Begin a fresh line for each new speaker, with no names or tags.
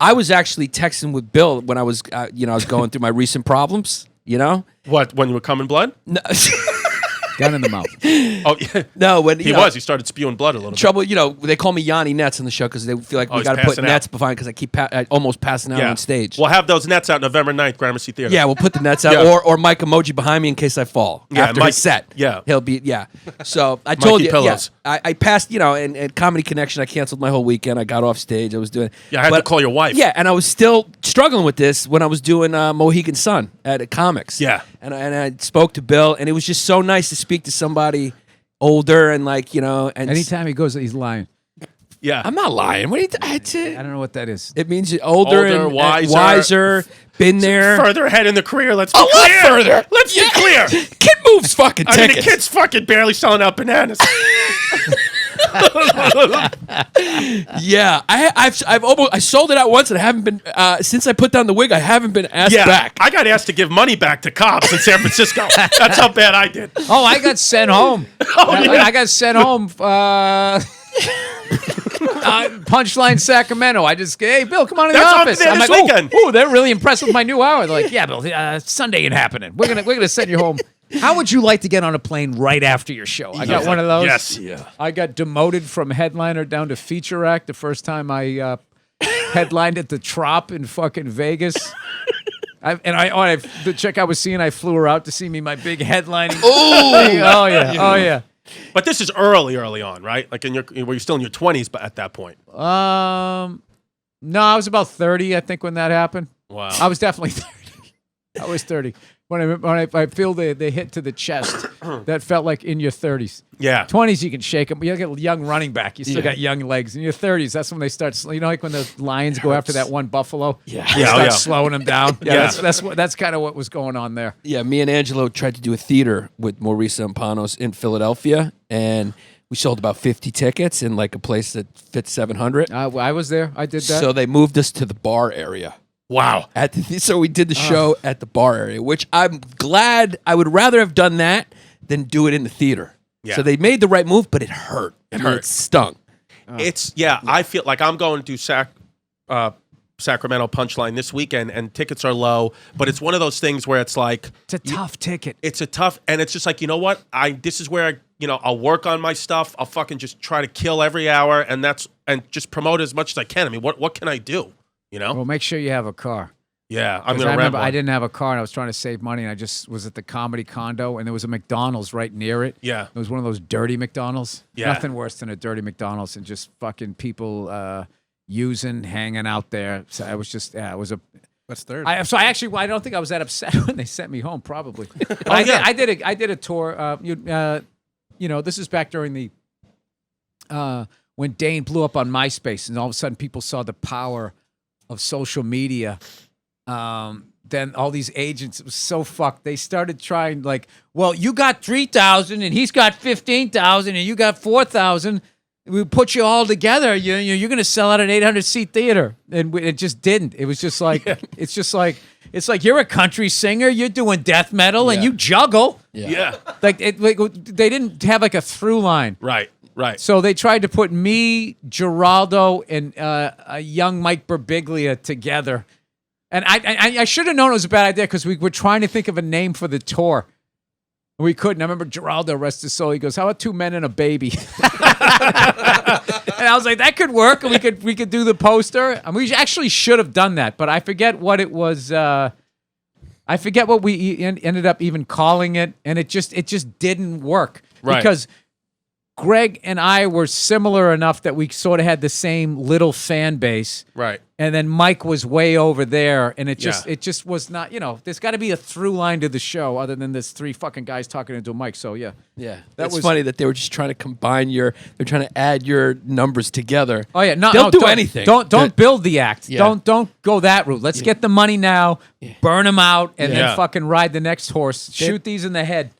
I was actually texting with Bill when I was, I was going through my recent problems.
What, when you were coming blood?
No.
Gun in the mouth.
Oh, yeah.
No, when
He was. He started spewing blood a little bit.
trouble. They call me Yanni Nets on the show because they feel like we
he's
got to put
passing
nets
out.
behind because I keep almost passing out on stage.
We'll have those nets out November 9th, Gramercy Theater.
Yeah, we'll put the nets out,
Yeah.
or Mike emoji behind me in case I fall after his set.
Yeah.
He'll be So I told
Mikey
you,
pillows.
I passed, and Comedy Connection. I canceled my whole weekend. I got off stage. I was doing.
Yeah, I had to call your wife.
Yeah, and I was still struggling with this when I was doing Mohegan Sun at Comics.
Yeah.
and I spoke to Bill, and it was just so nice to speak to somebody older and And
Anytime he goes, he's lying.
Yeah.
I'm not lying. What are you?
I don't know what that is.
It means you're older and wiser, been there.
Further ahead in the career. Let's be
A lot
clear.
further.
Let's be clear.
Kid moves fucking
I mean,
tickets.
the kid's fucking barely selling out bananas.
Yeah, I've almost I sold it out once and I haven't been since I put down the wig. I haven't been asked back.
I got asked to give money back to cops in San Francisco. That's how bad I did.
Oh, I got sent home. I got sent home. Punchline Sacramento. Hey, Bill, come on in the
That's on
office.
there
I'm
this
like,
weekend.
ooh, they're really impressed with my new hour. They're like, yeah, Bill, Sunday ain't happening. We're gonna send you home. How would you like to get on a plane right after your show? I got one of those.
Yes.
Yeah.
I got demoted from headliner down to feature act the first time I headlined at the Trop in fucking Vegas. The chick I was seeing, I flew her out to see me my big headlining. Oh yeah.
But this is early on, right? Like were you still in your 20s but at that point?
No, I was about 30, I think, when that happened.
Wow.
I was definitely 30. I was 30. When I feel the hit to the chest, that felt like in your 30s.
Yeah.
20s, you can shake them. You get a young running back. You still got young legs. In your 30s, that's when they start. Like when the Lions go after that one buffalo.
Yeah.
They
Yeah,
start slowing them down.
Yeah.
That's kind of what was going on there.
Yeah, me and Angelo tried to do a theater with Maurice Zampanos in Philadelphia, and we sold about 50 tickets in like a place that fits 700.
I was there. I did that.
So they moved us to the bar area.
Wow.
So we did the show at the bar area, which I'm glad. I would rather have done that than do it in the theater.
Yeah.
So they made the right move, but it hurt. It stung.
I feel like I'm going to Sacramento Punchline this weekend, and tickets are low, but it's one of those things where it's like
it's a tough ticket.
It's and it's just like, you know what? This is where I'll work on my stuff. I'll fucking just try to kill every hour, and just promote as much as I can. I mean, what can I do?
Well, make sure you have a car.
Yeah,
I remember I didn't have a car, and I was trying to save money, and I just was at the comedy condo, and there was a McDonald's right near it.
Yeah.
It was one of those dirty McDonald's.
Yeah.
Nothing worse than a dirty McDonald's and just fucking people hanging out there. So I was just, it was a...
That's third.
I don't think I was that upset when they sent me home, probably. But
yeah.
I did a tour. This is back during the... when Dane blew up on MySpace, and all of a sudden people saw the power of social media. Then all these agents, it was so fucked. They started trying you got 3,000 and he's got 15,000 and you got 4,000. We put you all together. You're going to sell out an 800-seat theater. And it just didn't. It was just like, it's like you're a country singer. You're doing death metal and you juggle.
Yeah.
They didn't have like a through line.
Right.
So they tried to put me, Geraldo, and a young Mike Birbiglia together. And I should have known it was a bad idea because we were trying to think of a name for the tour. We couldn't. I remember Geraldo, rest his soul, he goes, how about 2 men and a baby? And I was like, that could work. And we could do the poster. And we actually should have done that, but I forget what it was. I forget what we ended up even calling it. And it just didn't work.
Right.
Because Greg and I were similar enough that we sort of had the same little fan base.
Right.
And then Mike was way over there, and it just was not, there's got to be a through line to the show other than this 3 fucking guys talking into a mic. So, yeah.
Yeah. That's funny that they were just trying to they're trying to add your numbers together.
Oh, yeah.
They'll do anything.
Don't build the act.
Yeah.
Don't go that route. Let's get the money now, burn them out, and then
Yeah.
fucking ride the next horse. Shoot these in the head.